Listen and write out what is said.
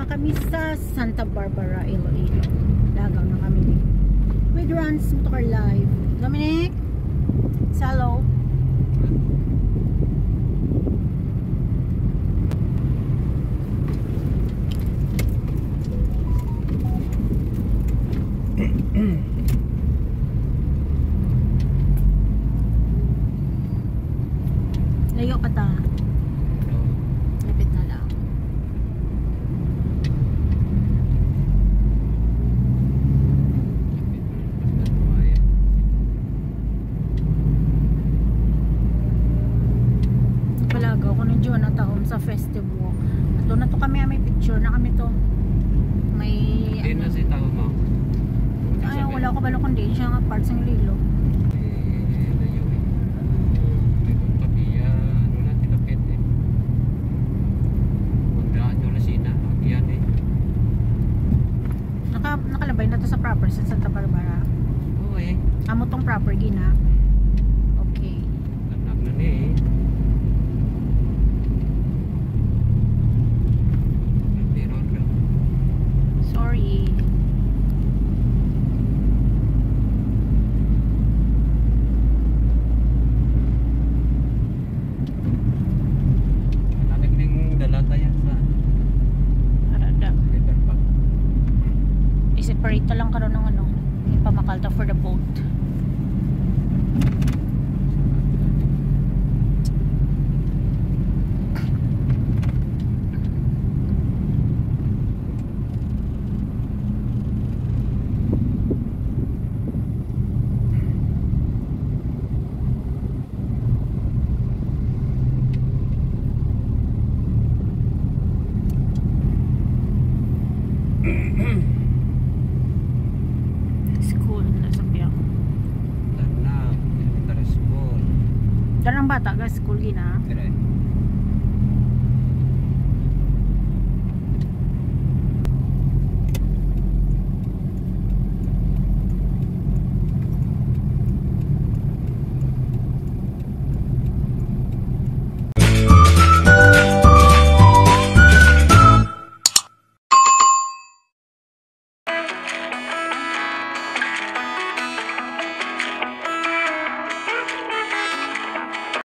kami sa Santa Barbara, Iloilo. Lagaw na kami. With Rans Motor Live. Dominic? Hello. Layo ka ta. Lapit na lang. Palagaw ko ng Diyon na taon sa festival. Ato na to kami, may picture na kami to. May Hindi na si tao mo. ay, wala ko balo kundi siya nga parts ng lilo. Nakalabay na to sa proper sa Santa Barbara. Oo eh. Amo tong proper gina. Okay. Anak na ni eh. Sorry. Nagning dalata yan sa Arada. Peter Pan. I-separate na lang karon ng ano, yung pamakalta for the boat. School na sa piyak. Anak, elementary school. Darang bata ga school gina. Dire.